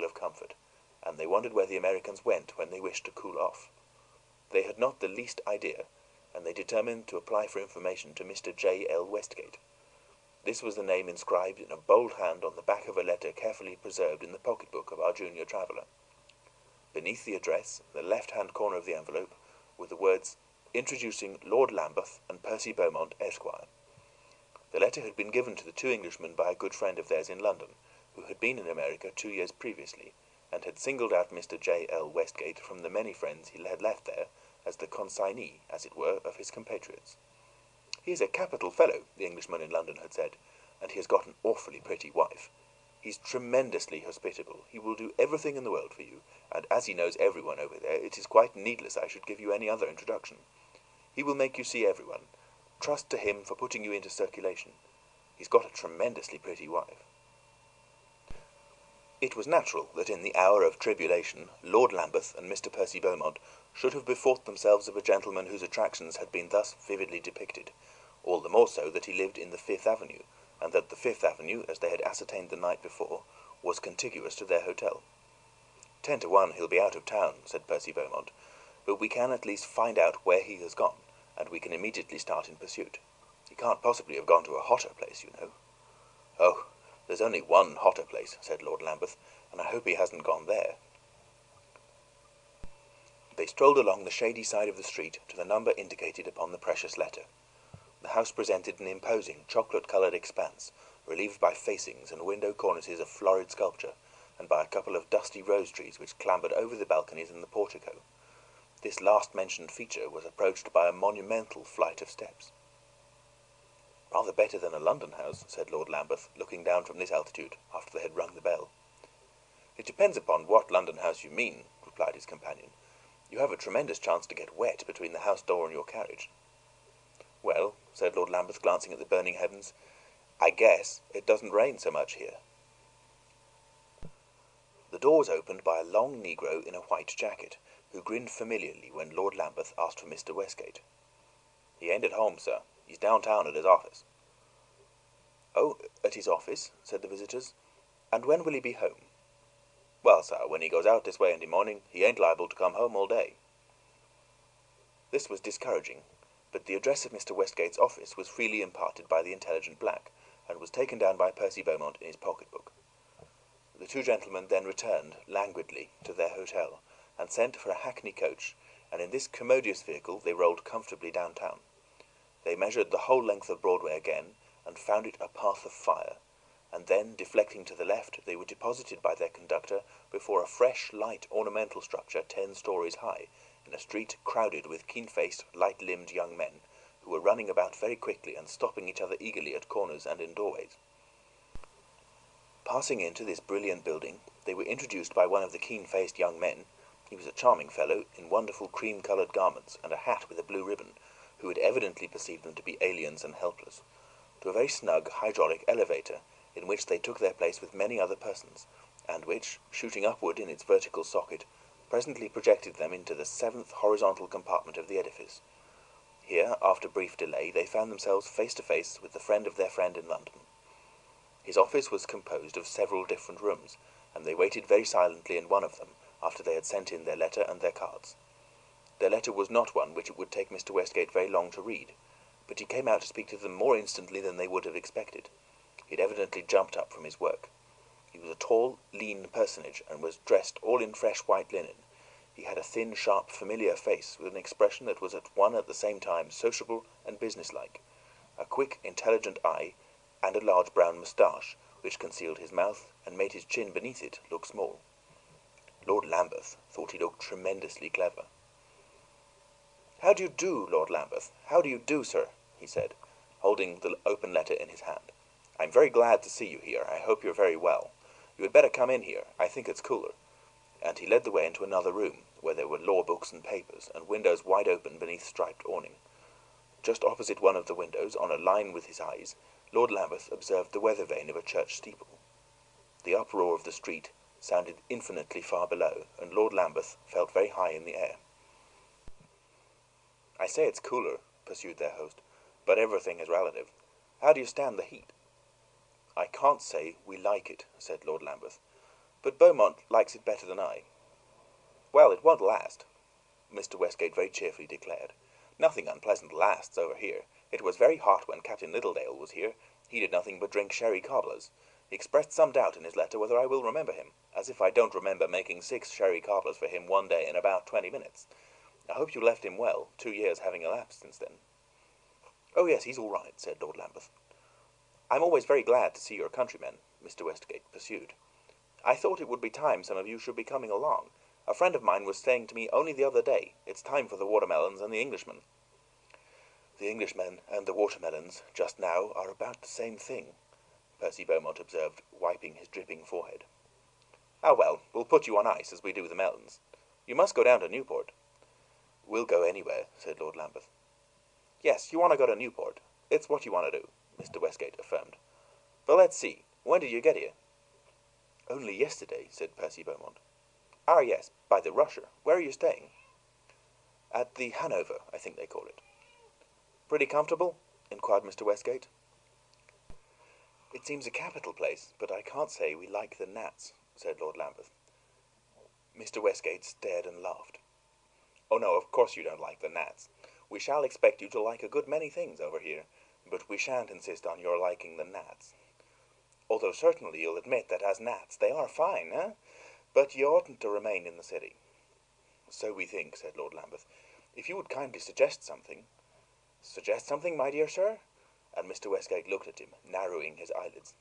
of comfort, and they wondered where the Americans went when they wished to cool off. They had not the least idea, and they determined to apply for information to Mr. J. L. Westgate. This was the name inscribed in a bold hand on the back of a letter carefully preserved in the pocketbook of our junior traveler. Beneath the address, in the left-hand corner of the envelope, were the words, "Introducing Lord Lambeth and Percy Beaumont, Esquire." The letter had been given to the two Englishmen by a good friend of theirs in London, who had been in America 2 years previously, and had singled out Mr. J. L. Westgate from the many friends he had left there as the consignee, as it were, of his compatriots. "He is a capital fellow," the Englishman in London had said, "and he has got an awfully pretty wife. He's tremendously hospitable. He will do everything in the world for you, and as he knows everyone over there, it is quite needless I should give you any other introduction. He will make you see everyone. Trust to him for putting you into circulation. He's got a tremendously pretty wife." It was natural that in the hour of tribulation Lord Lambeth and Mr. Percy Beaumont should have bethought themselves of a gentleman whose attractions had been thus vividly depicted, all the more so that he lived in the Fifth Avenue, and that the Fifth Avenue, as they had ascertained the night before, was contiguous to their hotel. 10 to 1 he'll be out of town," said Percy Beaumont, "but we can at least find out where he has gone, and we can immediately start in pursuit. He can't possibly have gone to a hotter place, you know." "Oh, there's only one hotter place," said Lord Lambeth, "and I hope he hasn't gone there." They strolled along the shady side of the street to the number indicated upon the precious letter. The house presented an imposing chocolate-colored expanse, relieved by facings and window cornices of florid sculpture, and by a couple of dusty rose trees which clambered over the balconies and the portico. This last-mentioned feature was approached by a monumental flight of steps. "Rather better than a London house," said Lord Lambeth, looking down from this altitude after they had rung the bell. "It depends upon what London house you mean," replied his companion. "You have a tremendous chance to get wet between the house door and your carriage." "Well," said Lord Lambeth, glancing at the burning heavens, "I guess it doesn't rain so much here." The door was opened by a long negro in a white jacket, who grinned familiarly when Lord Lambeth asked for Mr. Westgate. "He ain't at home, sir. He's downtown at his office." "Oh, at his office?" said the visitors. "And when will he be home?" "Well, sir, when he goes out this way in the morning, he ain't liable to come home all day." This was discouraging, but the address of Mr. Westgate's office was freely imparted by the intelligent black, and was taken down by Percy Beaumont in his pocketbook. The two gentlemen then returned languidly to their hotel, and sent for a hackney coach, and in this commodious vehicle they rolled comfortably downtown. They measured the whole length of Broadway again, and found it a path of fire, and then, deflecting to the left, they were deposited by their conductor before a fresh, light, ornamental structure 10 stories high, in a street crowded with keen-faced, light-limbed young men, who were running about very quickly and stopping each other eagerly at corners and in doorways. Passing into this brilliant building, they were introduced by one of the keen-faced young men. He was a charming fellow, in wonderful cream-colored garments and a hat with a blue ribbon, who had evidently perceived them to be aliens and helpless, to a very snug hydraulic elevator, in which they took their place with many other persons, and which, shooting upward in its vertical socket, presently projected them into the 7th horizontal compartment of the edifice. Here, after brief delay, they found themselves face to face with the friend of their friend in London. His office was composed of several different rooms, and they waited very silently in one of them, after they had sent in their letter and their cards. Their letter was not one which it would take Mr. Westgate very long to read, but he came out to speak to them more instantly than they would have expected. He had evidently jumped up from his work. He was a tall, lean personage, and was dressed all in fresh white linen. He had a thin, sharp, familiar face, with an expression that was at the same time sociable and businesslike, a quick, intelligent eye, and a large brown moustache, which concealed his mouth and made his chin beneath it look small. Lord Lambeth thought he looked tremendously clever. "How do you do, Lord Lambeth? How do you do, sir?" he said, holding the open letter in his hand. "I'm very glad to see you here. I hope you're very well. You had better come in here. I think it's cooler." And he led the way into another room, where there were law books and papers, and windows wide open beneath striped awning. Just opposite one of the windows, on a line with his eyes, Lord Lambeth observed the weather vane of a church steeple. The uproar of the street sounded infinitely far below, and Lord Lambeth felt very high in the air. "I say it's cooler," pursued their host, "but everything is relative. How do you stand the heat?" "I can't say we like it," said Lord Lambeth, but Beaumont likes it better than I." "Well, it won't last," Mr. Westgate very cheerfully declared. "Nothing unpleasant lasts over here. It was very hot when Captain Littledale was here. He did nothing but drink sherry cobblers. He expressed some doubt in his letter whether I will remember him, as if I don't remember making 6 sherry cobblers for him one day in about 20 minutes. I hope you left him well, 2 years having elapsed since then." "Oh, yes, he's all right," said Lord Lambeth. "I'm always very glad to see your countrymen," Mr. Westgate pursued. "I thought it would be time some of you should be coming along. A friend of mine was saying to me only the other day, 'It's time for the watermelons and the Englishmen.'" "The Englishmen and the watermelons, just now, are about the same thing," Percy Beaumont observed, wiping his dripping forehead. "Ah, well, we'll put you on ice, as we do the melons. You must go down to Newport." "We'll go anywhere," said Lord Lambeth. "Yes, you want to go to Newport. It's what you want to do," Mr. Westgate affirmed. "But let's see, when did you get here?" "Only yesterday," said Percy Beaumont. "Ah, yes, by the Rusher. Where are you staying?" "At the Hanover, I think they call it." "Pretty comfortable?" inquired Mr. Westgate. "It seems a capital place, but I can't say we like the gnats," said Lord Lambeth. Mr. Westgate stared and laughed. "Oh, no, of course you don't like the gnats. We shall expect you to like a good many things over here, but we shan't insist on your liking the gnats. Although certainly you'll admit that as gnats they are fine, eh? But you oughtn't to remain in the city." "So we think," said Lord Lambeth. "If you would kindly suggest something—" "Suggest something, my dear sir?" And Mr. Westgate looked at him, narrowing his eyelids.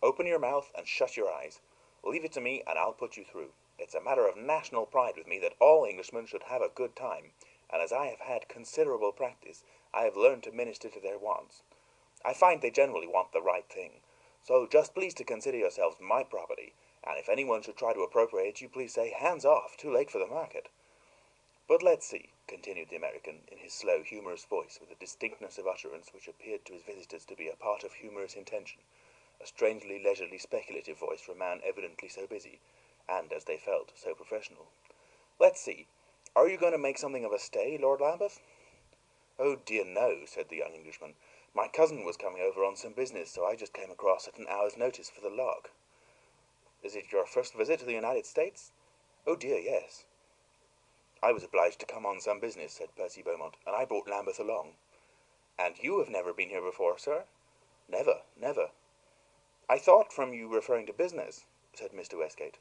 "Open your mouth and shut your eyes. Leave it to me, and I'll put you through. It's a matter of national pride with me that all Englishmen should have a good time, and as I have had considerable practice, I have learned to minister to their wants. I find they generally want the right thing. So just please to consider yourselves my property, and if anyone should try to appropriate you, please say, 'Hands off, too late for the market.' But let's see," continued the American, in his slow, humorous voice, with a distinctness of utterance which appeared to his visitors to be a part of humorous intention, a strangely leisurely, speculative voice for a man evidently so busy, and, as they felt, so professional. "Let's see. Are you going to make something of a stay, Lord Lambeth?" "Oh, dear, no," said the young Englishman. "My cousin was coming over on some business, so I just came across at an hour's notice for the log." "Is it your first visit to the United States?" "Oh, dear, yes." "I was obliged to come on some business," said Percy Beaumont, "and I brought Lambeth along." "And you have never been here before, sir?" "Never, never." "I thought, from you referring to business—" said Mr. Westgate.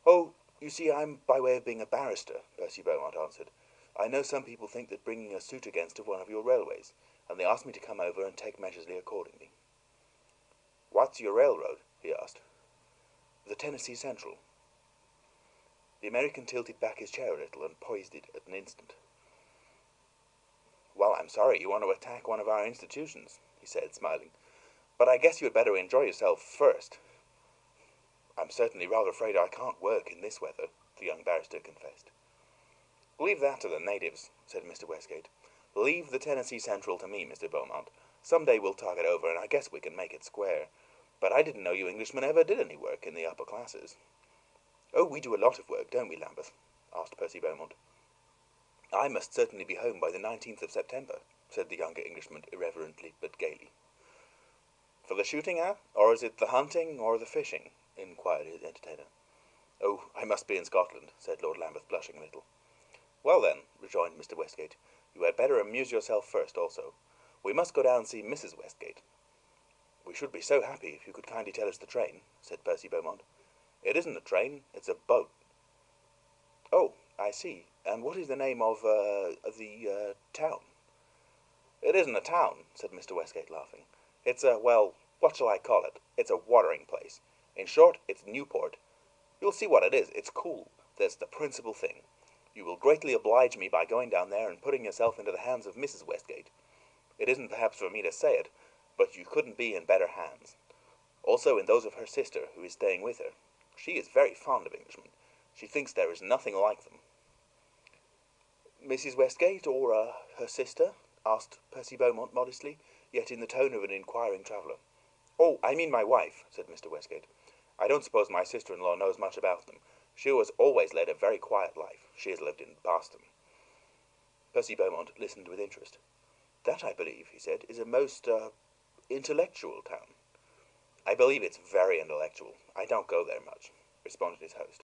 "Oh, you see, I'm by way of being a barrister," Percy Beaumont answered. "I know some people think that bringing a suit against one of your railways, and they asked me to come over and take measures accordingly." "What's your railroad?" he asked. "The Tennessee Central." The American tilted back his chair a little and poised it an instant. "Well, I'm sorry you want to attack one of our institutions," he said, smiling, "but I guess you had better enjoy yourself first." "I'm certainly rather afraid I can't work in this weather," the young barrister confessed. "Leave that to the natives," said Mr. Westgate. "Leave the Tennessee Central to me, Mr. Beaumont. Some day we'll talk it over, and I guess we can make it square. But I didn't know you Englishmen ever did any work in the upper classes." "Oh, we do a lot of work, don't we, Lambeth?" asked Percy Beaumont. "I must certainly be home by the 19th of September," said the younger Englishman irreverently but gaily. "For the shooting, eh? Or is it the hunting or the fishing?" inquired his entertainer. "Oh, I must be in Scotland," said Lord Lambeth, blushing a little. "Well, then," rejoined Mr. Westgate, "you had better amuse yourself first, also. We must go down and see Mrs. Westgate." "We should be so happy if you could kindly tell us the train," said Percy Beaumont. "It isn't a train, it's a boat." "Oh, I see. And what is the name of the town?" "It isn't a town," said Mr. Westgate, laughing. "It's well, what shall I call it? It's a watering place. In short, it's Newport. You'll see what it is. It's cool. That's the principal thing. You will greatly oblige me by going down there and putting yourself into the hands of Mrs. Westgate. It isn't perhaps for me to say it, but you couldn't be in better hands. Also in those of her sister, who is staying with her. She is very fond of Englishmen. She thinks there is nothing like them." "Mrs. Westgate, or her sister?" asked Percy Beaumont modestly, yet in the tone of an inquiring traveler. "Oh, I mean my wife," said Mr. Westgate. "I don't suppose my sister-in-law knows much about them. She has always led a very quiet life. She has lived in Boston." Percy Beaumont listened with interest. "That, I believe," he said, "is a most intellectual town." "I believe it's very intellectual. I don't go there much." responded his host.